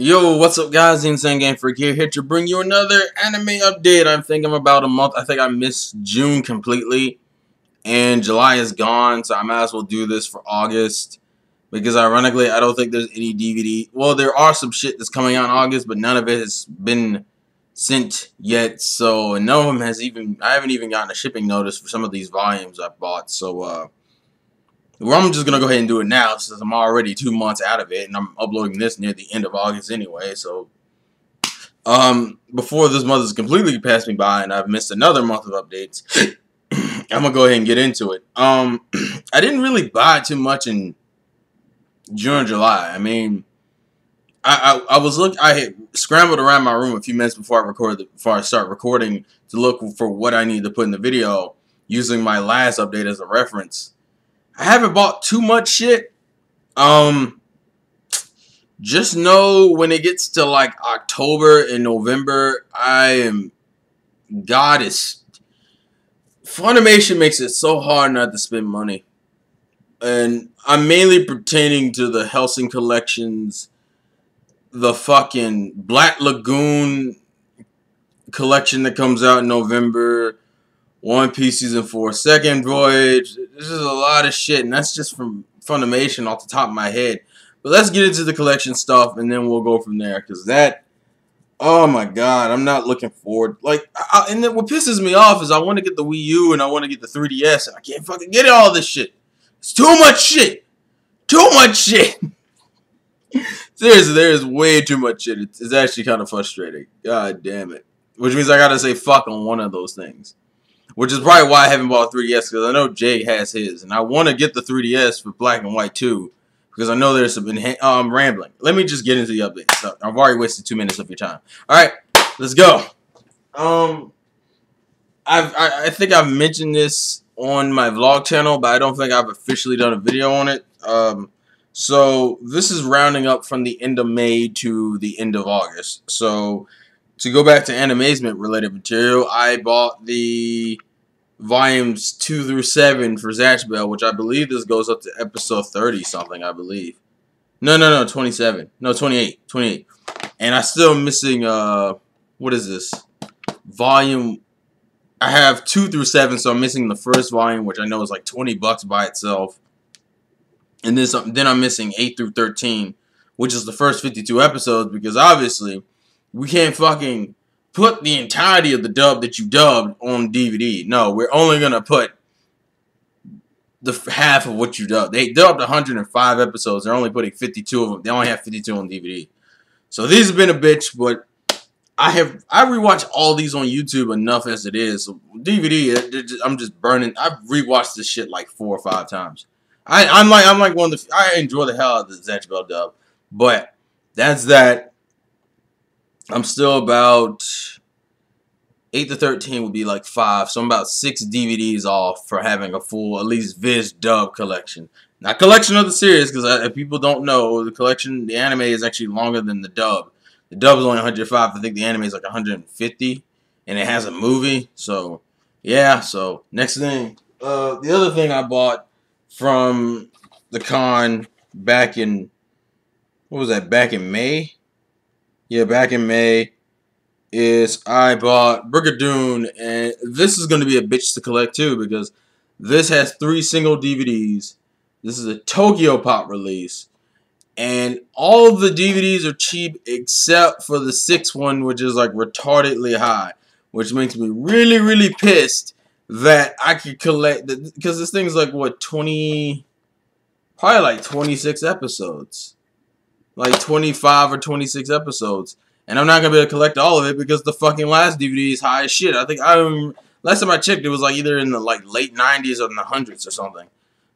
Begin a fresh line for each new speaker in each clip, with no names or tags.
Yo, what's up guys, TheInsaneGamefreak here to bring you another anime update. I think I'm about a month. I think I missed June completely, and July is gone, so I might as well do this for August. Because ironically, I don't think there's any DVD. Well, there are some shit that's coming out in August, but none of it has been sent yet. So, and none of them has even, I haven't even gotten a shipping notice for some of these volumes I bought. So, well, I'm just going to go ahead and do it now since I'm already 2 months out of it, and I'm uploading this near the end of August anyway, so before this month has completely passed me by and I've missed another month of updates, I'm going to go ahead and get into it. I didn't really buy too much in June and July. I mean, I had scrambled around my room a few minutes before I start recording to look for what I need to put in the video using my last update as a reference. I haven't bought too much shit. Just know when it gets to like October and November, Funimation makes it so hard not to spend money. And I'm mainly pertaining to the Hellsing collections, the fucking Black Lagoon collection that comes out in November, One Piece Season 4 Second Voyage. This is a lot of shit, and that's just from Funimation off the top of my head. But let's get into the collection stuff, and then we'll go from there. Because that, oh my god, I'm not looking forward. Like, and then what pisses me off is I want to get the Wii U and I want to get the 3DS, and I can't fucking get all this shit. It's too much shit. Too much shit. Seriously, there is way too much shit. It's actually kind of frustrating. God damn it. Which means I gotta say fuck on one of those things. Which is probably why I haven't bought a 3DS, because I know Jay has his. And I want to get the 3DS for Black and White too, because I know there's some rambling. Let me just get into the update stuff. I've already wasted 2 minutes of your time. Alright, let's go. I think I've mentioned this on my vlog channel, but I don't think I've officially done a video on it. So this is rounding up from the end of May to the end of August. So to go back to animazement related material, I bought the volumes 2 through 7 for Zatch Bell, which I believe this goes up to episode 30 something, I believe. No, 27. No, 28. 28. And I'm still missing, what is this? Volume, I have 2 through 7, so I'm missing the first volume, which I know is like $20 by itself. And then I'm missing 8 through 13, which is the first 52 episodes, because obviously we can't fucking put the entirety of the dub that you dubbed on DVD. No, we're only going to put the half of what you dubbed. They dubbed 105 episodes. They're only putting 52 of them. They only have 52 on DVD. So these have been a bitch, but I rewatched all these on YouTube enough as it is. So DVD, I'm just burning. I've rewatched this shit like 4 or 5 times. I'm like one of the. I enjoy the hell out of the Zatch Bell dub, but that's that. I'm still about 8 to 13 would be like 5, so I'm about 6 DVDs off for having a full, at least Viz dub collection. Not collection of the series, because if people don't know, the anime is actually longer than the dub. The dub is only 105. I think the anime is like 150, and it has a movie. So yeah. So next thing, the other thing I bought from the con back in, what was that? Back in May. Yeah, back in May, is I bought Brigadoon, and this is going to be a bitch to collect too, because this has 3 single DVDs. This is a Tokyo Pop release, and all of the DVDs are cheap except for the 6th one, which is like retardedly high, which makes me really, really pissed that I could collect, because this thing's like, what, probably like 26 episodes. Like 25 or 26 episodes. And I'm not going to be able to collect all of it because the fucking last DVD is high as shit. I think last time I checked, it was like either in the like late 90s or in the hundreds or something.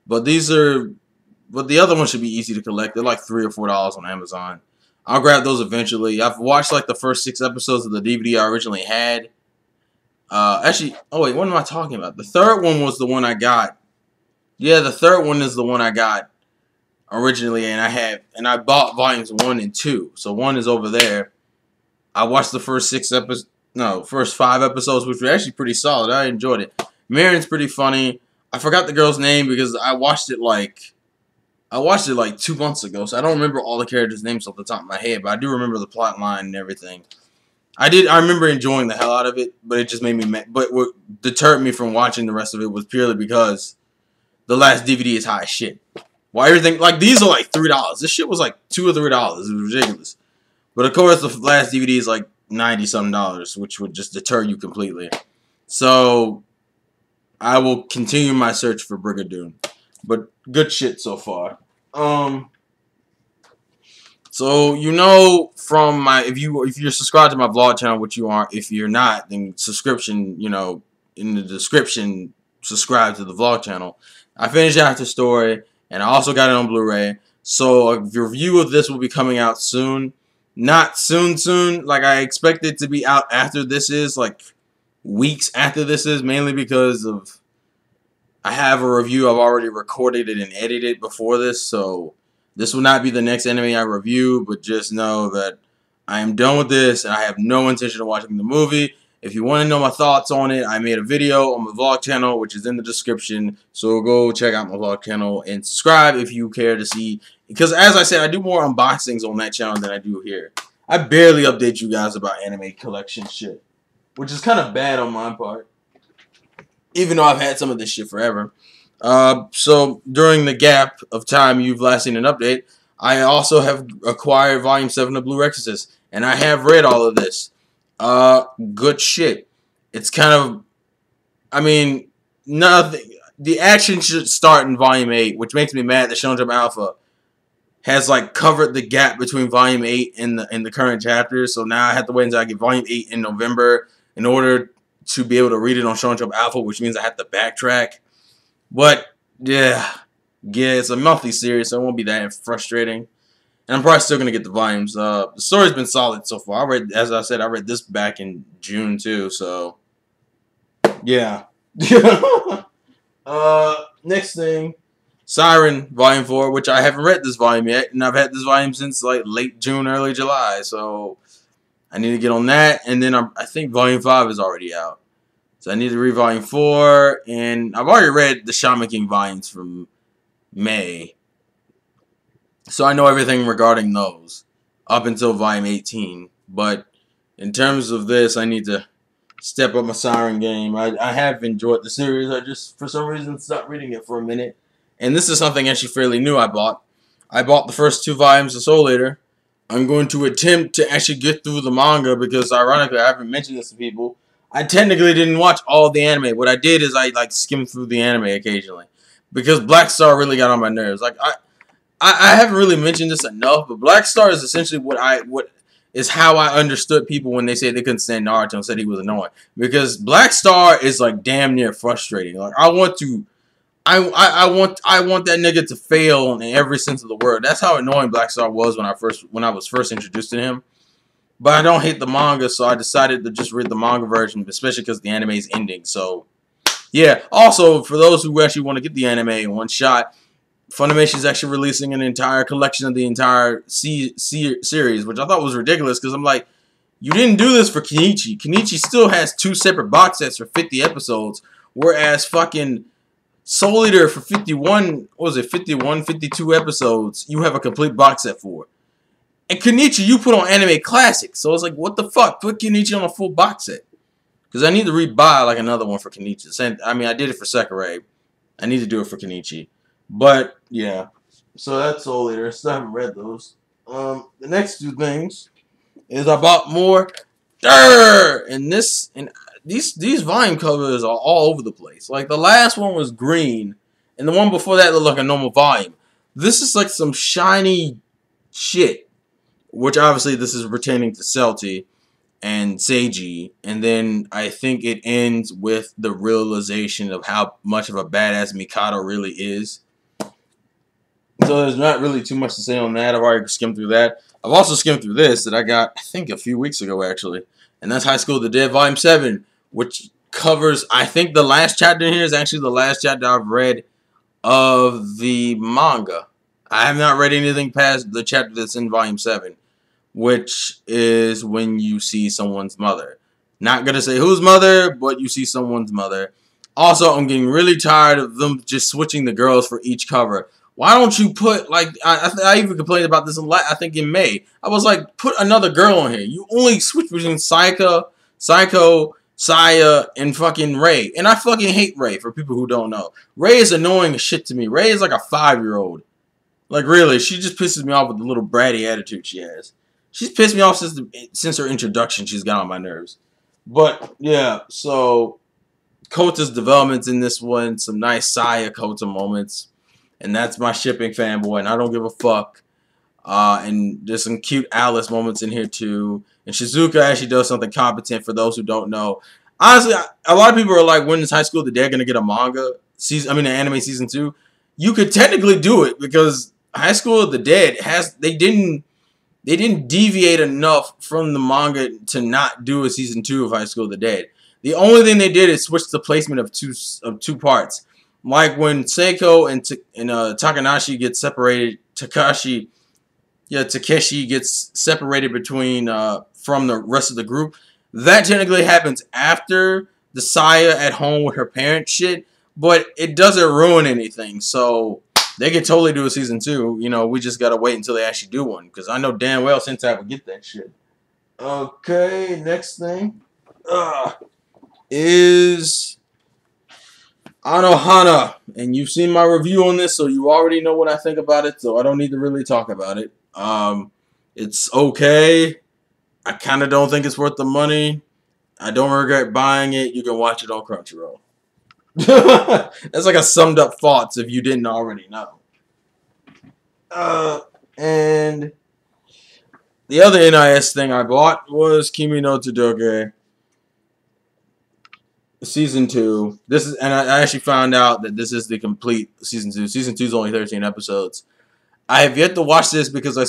But the other one should be easy to collect. They're like $3 or $4 on Amazon. I'll grab those eventually. I've watched like the first 6 episodes of the DVD I originally had. Actually, oh wait, what am I talking about? The 3rd one was the one I got. Yeah, the 3rd one is the one I got originally, and I bought volumes 1 and 2. So 1 is over there. I watched the first 5 episodes, which were actually pretty solid. I enjoyed it. Marion's pretty funny. I forgot the girl's name because I watched it like I watched it like 2 months ago, so I don't remember all the characters' names off the top of my head, but I do remember the plot line and everything. I remember enjoying the hell out of it, but it just made me mad. But what deterred me from watching the rest of it was purely because the last DVD is high as shit. Why everything, like, these are like $3. This shit was like $2 or $3. It was ridiculous. But of course, the last DVD is like $90-something, which would just deter you completely. So I will continue my search for Brigadoon. But good shit so far. So you know from my if you're subscribed to my vlog channel, which you aren't, if you're not, then subscription, you know, in the description, subscribe to the vlog channel. I finished After Story, and I also got it on Blu-ray. So a review of this will be coming out soon. Not soon, like I expect it to be out after this is, like weeks after this is, mainly because of I have a review. I've already recorded it and edited before this, so this will not be the next anime I review, but just know that I am done with this and I have no intention of watching the movie. If you want to know my thoughts on it, I made a video on my vlog channel, which is in the description, so go check out my vlog channel and subscribe if you care to see, because as I said, I do more unboxings on that channel than I do here. I barely update you guys about anime collection shit, which is kind of bad on my part, even though I've had some of this shit forever. So during the gap of time you've last seen an update, I also have acquired Volume 7 of Blue Exorcist, and I have read all of this. Good shit. It's kind of, I mean, nothing. The action should start in Volume 8, which makes me mad that Shonen Jump Alpha has like covered the gap between Volume 8 and the current chapters. So now I have to wait until I get Volume 8 in November in order to be able to read it on Shonen Jump Alpha, which means I have to backtrack. But yeah, it's a monthly series, so it won't be that frustrating. And I'm probably still gonna get the volumes. The story's been solid so far. As I said, I read this back in June too. So yeah. Next thing, Siren Volume 4, which I haven't read this volume yet, and I've had this volume since like late June, early July. So I need to get on that, and then I think Volume 5 is already out. So I need to read Volume 4, and I've already read the Shaman King volumes from May. So I know everything regarding those up until Volume 18. But in terms of this, I need to step up my Siren game. I have enjoyed the series. I just, for some reason, stopped reading it for a minute. And this is something actually fairly new I bought. I bought the first 2 volumes of Soul Eater. I'm going to attempt to actually get through the manga because, ironically, I haven't mentioned this to people. I technically didn't watch all the anime. What I did is I like skimmed through the anime occasionally because Black Star really got on my nerves. Like I haven't really mentioned this enough, but Black Star is essentially what is how I understood people when they say they couldn't stand Naruto and said he was annoying, because Black Star is like damn near frustrating. Like I want that nigga to fail in every sense of the word. That's how annoying Black Star was when I was first introduced to him. But I don't hate the manga, so I decided to just read the manga version, especially because the anime is ending. So, yeah. Also, for those who actually want to get the anime in one shot, Funimation is actually releasing an entire collection of the entire series, which I thought was ridiculous because I'm like, you didn't do this for Kenichi. Kenichi still has 2 separate box sets for 50 episodes, whereas fucking Soul Eater for 51, what was it, 51, 52 episodes, you have a complete box set for. And Kenichi, you put on Anime Classics. So it's like, what the fuck? Put Kenichi on a full box set. Because I need to rebuy like another one for Kenichi. I mean, I did it for Sakurai. I need to do it for Kenichi. But, yeah. So that's Soul Eater. Still haven't read those. The next 2 things is I bought more. And these volume covers are all over the place. Like, the last one was green. And the one before that looked like a normal volume. This is like some shiny shit. Which obviously this is pertaining to Celti and Seiji. And then I think it ends with the realization of how much of a badass Mikado really is. So there's not really too much to say on that. I've already skimmed through that. I've also skimmed through this that I got, I think, a few weeks ago, actually. And that's High School of the Dead Volume 7, which covers, I think the last chapter here is actually the last chapter I've read of the manga. I have not read anything past the chapter that's in Volume 7. Which is when you see someone's mother. Not going to say whose mother, but you see someone's mother. Also, I'm getting really tired of them just switching the girls for each cover. Why don't you put, like, I even complained about this I think in May. I was like, put another girl on here. You only switch between Psycho, Saya, and fucking Ray. And I fucking hate Ray, for people who don't know. Ray is annoying as shit to me. Ray is like a 5-year-old. Like, really, she just pisses me off with the little bratty attitude she has. She's pissed me off since her introduction. She's got on my nerves. But, yeah, so Kota's developments in this one. Some nice Saya Kota moments. And that's my shipping fanboy, and I don't give a fuck. And there's some cute Alice moments in here, too. And Shizuka actually does something competent for those who don't know. Honestly, a lot of people are like, when is High School of the Dead going to get a manga season? I mean, an anime season 2? You could technically do it, because High School of the Dead they didn't deviate enough from the manga to not do a season 2 of High School of the Dead. The only thing they did is switch the placement of two parts. Like when Seiko and Takanashi get separated, Takeshi gets separated from the rest of the group. That technically happens after the Saya at home with her parents shit, but it doesn't ruin anything. So they could totally do a season 2. You know, we just gotta wait until they actually do one, because I know damn well Sentai would get that shit. Okay, next thing is Anohana, and you've seen my review on this, so you already know what I think about it, so I don't need to really talk about it. It's okay. I kind of don't think it's worth the money. I don't regret buying it. You can watch it on Crunchyroll. That's like a summed up thoughts if you didn't already know. And the other NIS thing I bought was Kimi no Todoke Season 2. And I actually found out that this is the complete Season 2. Season 2 is only 13 episodes. I have yet to watch this because I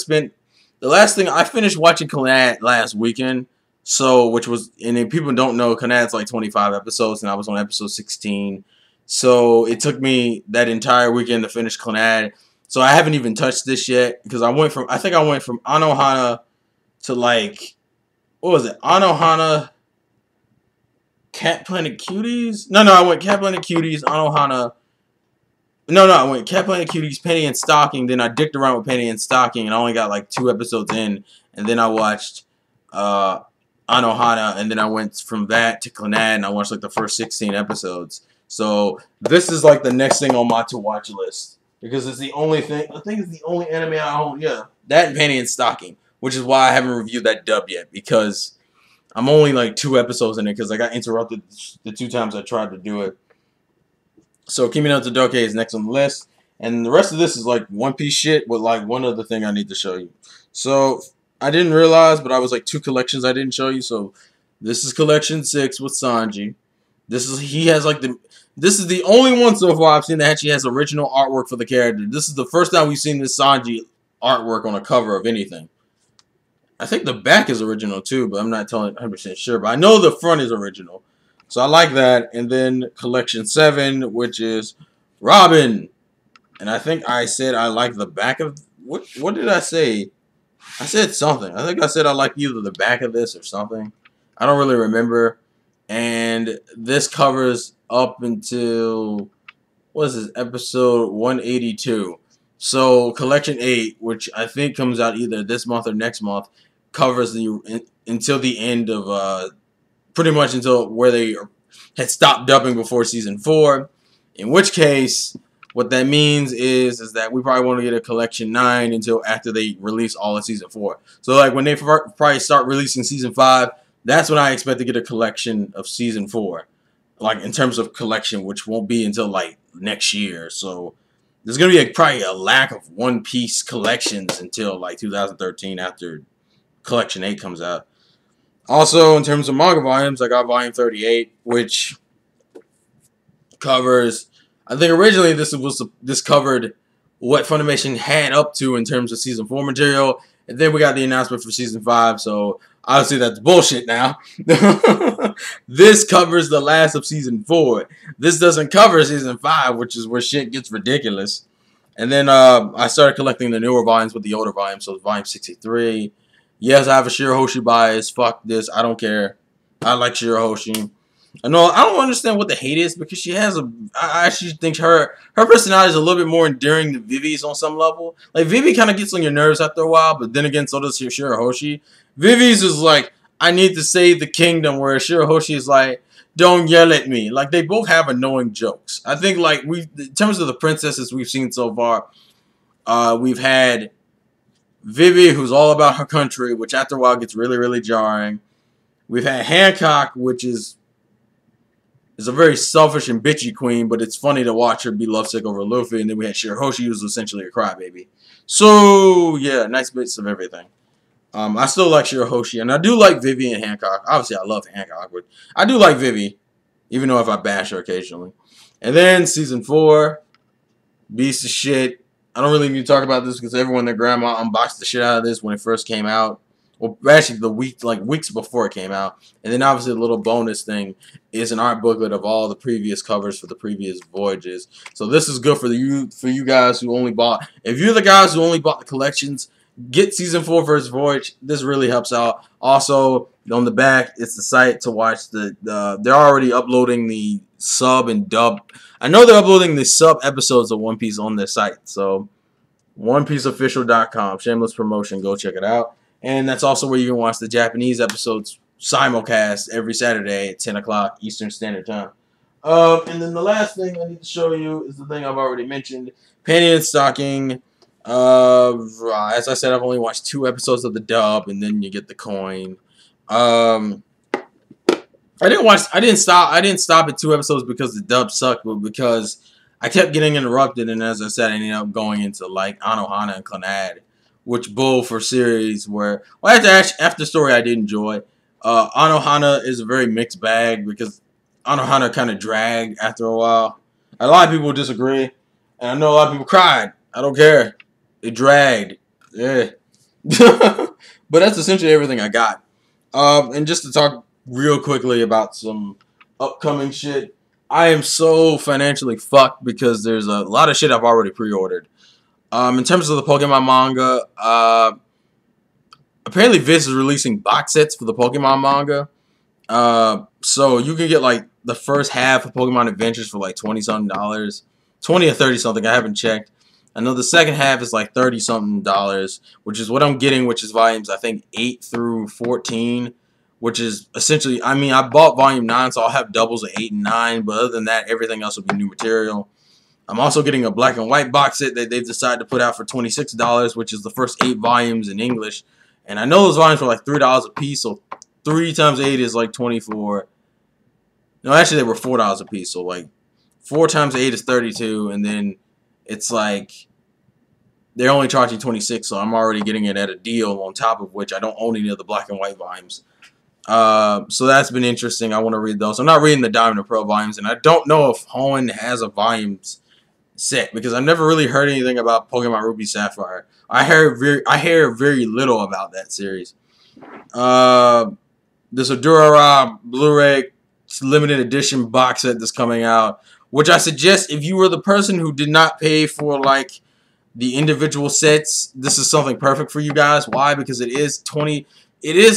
finished watching Clannad last weekend. So, and if people don't know, Clannad's like 25 episodes, and I was on episode 16. So, it took me that entire weekend to finish Clannad. So, I haven't even touched this yet, because I think I went from Anohana to like, what was it? Anohana, Cat Planet Cuties? No, I went Cat Planet Cuties, Anohana. No, I went Cat Planet Cuties, Penny and Stocking. Then I dicked around with Penny and Stocking, and I only got like 2 episodes in. And then I watched Anohana, and then I went from that to Clannad, and I watched like the first 16 episodes. So this is like the next thing on my to-watch list, because it's the only thing. I think it's the only anime I own. Yeah, that and Penny and Stocking, which is why I haven't reviewed that dub yet, because I'm only like 2 episodes in it, because I got interrupted the 2 times I tried to do it. So Kimi no Todoke is next on the list, and the rest of this is like One Piece shit with like one other thing I need to show you. So I didn't realize, but I was like 2 collections I didn't show you. So this is collection 6 with Sanji. This is the only one so far I've seen that actually has original artwork for the character. This is the first time we've seen this Sanji artwork on a cover of anything. I think the back is original too, but I'm not 100% sure. But I know the front is original. So I like that. And then collection 7, which is Robin. And I think I said I like the back of... What did I say? I said something. I think I said I like either the back of this or something. I don't really remember. And this covers up until... What is this? Episode 182. So collection 8, which I think comes out either this month or next month, covers until the end of... pretty much until where they had stopped dubbing before season 4. In which case, what that means is that we probably want to get a collection 9 until after they release all of season 4. So like when they probably start releasing season 5, that's when I expect to get a collection of season 4. Like in terms of collection, which won't be until like next year. So there's going to be probably a lack of One Piece collections until like 2013 after collection 8 comes out. Also, in terms of manga volumes, I got volume 38, which covers... I think originally this covered what Funimation had up to in terms of season 4 material, and then we got the announcement for season 5. So obviously that's bullshit now. This covers the last of season 4. This doesn't cover season 5, which is where shit gets ridiculous. And then I started collecting the newer volumes with the older volumes, so volume 63. Yes, I have a Shirahoshi bias. Fuck this. I don't care. I like Shirahoshi. I know I don't understand what the hate is because she has a. I actually think her personality is a little bit more endearing than Vivi's on some level. Like Vivi kind of gets on your nerves after a while, but then again, so does Shirahoshi. Vivi's is like, I need to save the kingdom, whereas Shirahoshi is like, don't yell at me. Like they both have annoying jokes. I think like in terms of the princesses we've seen so far, we've had Vivi, who's all about her country, which after a while gets really, really jarring. We've had Hancock, which is a very selfish and bitchy queen, but it's funny to watch her be lovesick over Luffy. And then we had Shirahoshi, who's essentially a crybaby. So, yeah, nice bits of everything. I still like Shirahoshi, and I do like Vivi and Hancock. Obviously, I love Hancock, but I do like Vivi, even though if I bash her occasionally. And then, Season 4, Beast of Shit. I don't really need to talk about this because everyone and their grandma unboxed the shit out of this when it first came out. Well, actually, weeks before it came out. And then, obviously, the little bonus thing is an art booklet of all the previous covers for the previous voyages. So this is good for you guys who only bought. If you're the guys who only bought the collections, get Season 4 First Voyage. This really helps out. Also, on the back, it's the site to watch the they're already uploading the sub and dub. I know they're uploading the sub episodes of One Piece on their site. So, OnePieceOfficial.com. Shameless promotion. Go check it out. And that's also where you can watch the Japanese episodes simulcast every Saturday at 10 o'clock Eastern Standard Time. And then the last thing I need to show you is the thing I've already mentioned. Penny and Stocking. As I said, I've only watched 2 episodes of the dub, and then you get the coin. I didn't stop at 2 episodes because the dub sucked, but because I kept getting interrupted, and as I said, I ended up going into like Anohana and Clannad, which both are series where, well, after story I did enjoy. Anohana is a very mixed bag because Anohana kind of dragged after a while. A lot of people disagree, and I know a lot of people cried. I don't care. It dragged. Yeah. But that's essentially everything I got. And just to talk real quickly about some upcoming shit, I am so financially fucked because there's a lot of shit I've already pre-ordered. In terms of the Pokemon manga, apparently Viz is releasing box sets for the Pokemon manga. So you can get like the first half of Pokemon Adventures for like $20-something, $20 or $30-something. I haven't checked. I know the second half is like $30-something, which is what I'm getting, which is volumes I think 8 through 14, which is essentially, I mean, I bought volume 9, so I'll have doubles of 8 and 9, but other than that, everything else will be new material. I'm also getting a black and white box set that they've decided to put out for $26, which is the first 8 volumes in English. And I know those volumes were like $3 a piece, so 3 times 8 is like 24. No, actually, they were $4 a piece, so like 4 times 8 is 32, and then it's like they're only charging 26, so I'm already getting it at a deal, on top of which I don't own any of the black and white volumes. So that's been interesting. I want to read those. I'm not reading the Diamond and Pearl volumes, and I don't know if Hoenn has a volumes set because I've never really heard anything about Pokemon Ruby Sapphire. I hear very little about that series. This Adoro Blu-ray limited edition box set that's coming out, which I suggest if you were the person who did not pay for like the individual sets, this is something perfect for you guys. Why? Because it is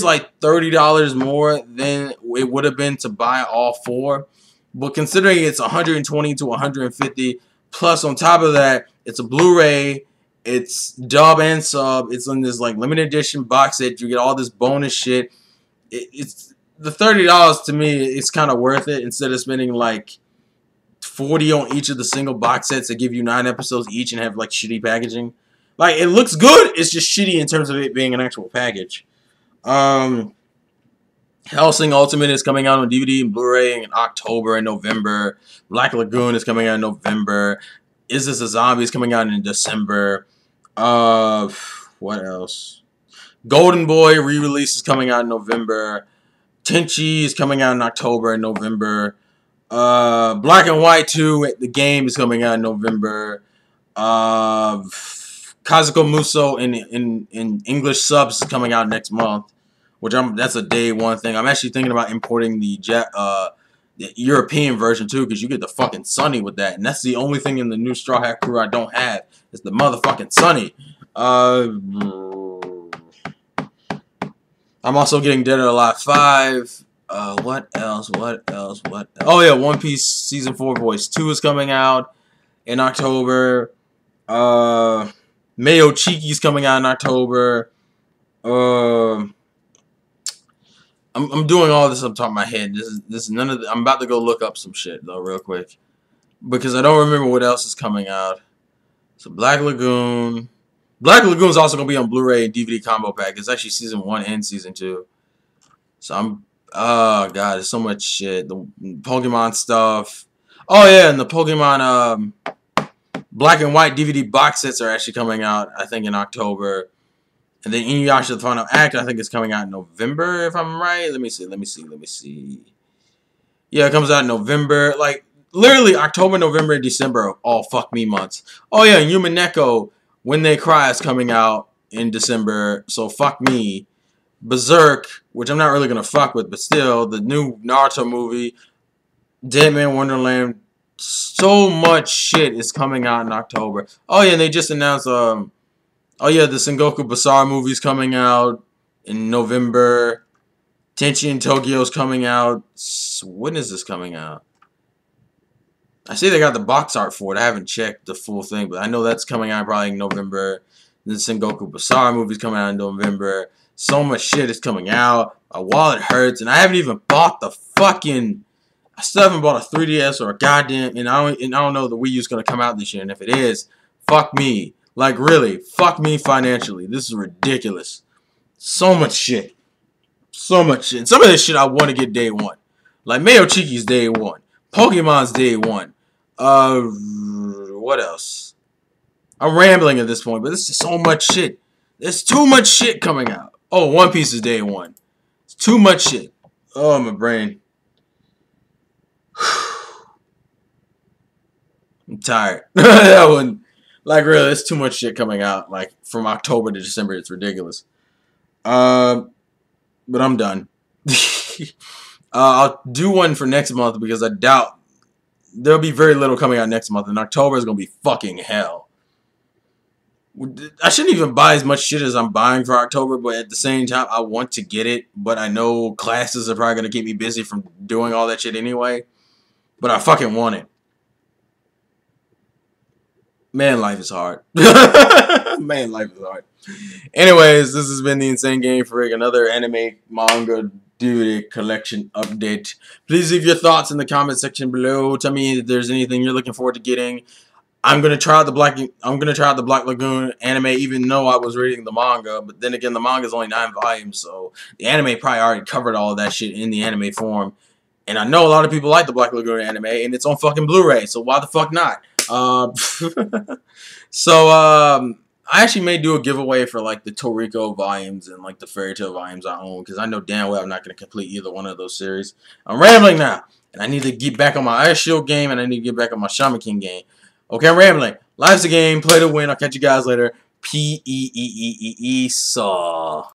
like $30 more than it would have been to buy all 4. But considering it's $120 to $150, plus on top of that, it's a Blu-ray, it's dub and sub, it's in this like limited edition box set. You get all this bonus shit. It's the $30 to me. It's kind of worth it instead of spending like $40 on each of the single box sets that give you 9 episodes each and have like shitty packaging. Like it looks good, it's just shitty in terms of it being an actual package. Hellsing Ultimate is coming out on DVD and Blu-ray in October and November. Black Lagoon is coming out in November. Is This a Zombie is coming out in December. What else? Golden Boy re-release is coming out in November. Tenchi is coming out in October and November. Black and White 2, the game, is coming out in November. Kazuko Muso in English subs is coming out next month, which that's a day one thing. I'm actually thinking about importing the European version too, because you get the fucking Sunny with that, and that's the only thing in the new Straw Hat Crew I don't have is the motherfucking Sunny. I'm also getting Dead or Alive 5. What else? What else? What else? Oh yeah, One Piece Season 4 Voice 2 is coming out in October. Mayo Cheeky's coming out in October. I'm doing all this on top of my head. This is none of the, I'm about to go look up some shit though real quick because I don't remember what else is coming out. So Black Lagoon. Black Lagoon's also gonna be on Blu-ray and DVD combo pack. It's actually season 1 and season 2. So I'm oh god, there's so much shit. The Pokemon stuff. Oh yeah, and the Pokemon black and white DVD box sets are actually coming out, I think, in October. And then Inuyasha the Final Act, I think, is coming out in November, if I'm right. Let me see. Yeah, it comes out in November. Like, literally, October, November, and December are all fuck me months. Oh, yeah, and Human Neko, When They Cry is coming out in December, so fuck me. Berserk, which I'm not really going to fuck with, but still, the new Naruto movie, Dead Man Wonderland, so much shit is coming out in October. Oh, yeah, and they just announced, oh yeah, the Sengoku Basara movie's coming out in November. Tenchi in Tokyo's coming out. When is this coming out? I see they got the box art for it. I haven't checked the full thing, but I know that's coming out probably in November. The Sengoku Basara movie's coming out in November. So much shit is coming out. My wallet hurts, and I haven't even bought the fucking. I still haven't bought a 3DS or a goddamn. And I don't know if the Wii U's gonna come out this year. And if it is, fuck me. Like, really, fuck me financially. This is ridiculous. So much shit. So much shit. Some of this shit I want to get day one. Like, Mayo Cheeky's day one. Pokemon's day one. What else? I'm rambling at this point, but this is so much shit. There's too much shit coming out. Oh, One Piece is day one. It's too much shit. Oh, my brain. I'm tired. That one. Like, really, there's too much shit coming out. Like, from October to December, it's ridiculous. But I'm done. I'll do one for next month because I doubt there'll be very little coming out next month. And October is going to be fucking hell. I shouldn't even buy as much shit as I'm buying for October, but at the same time, I want to get it. But I know classes are probably going to keep me busy from doing all that shit anyway. But I fucking want it. Man, life is hard. Man, life is hard. Anyways, this has been the Insane Game Freak, another anime manga DVD collection update. Please leave your thoughts in the comment section below. Tell me if there's anything you're looking forward to getting. I'm gonna try out the Black Lagoon anime, even though I was reading the manga. But then again, the manga is only 9 volumes, so the anime probably already covered all of that shit in the anime form. And I know a lot of people like the Black Lagoon anime, and it's on fucking Blu-ray, so why the fuck not? I actually may do a giveaway for like the Toriko volumes and like the Fairy Tail volumes I own, because I know damn well I'm not going to complete either one of those series. I'm rambling now, and I need to get back on my Ice Shield game, and I need to get back on my Shaman King game. Okay, I'm rambling. Life's a game, play to win. I'll catch you guys later. Peace.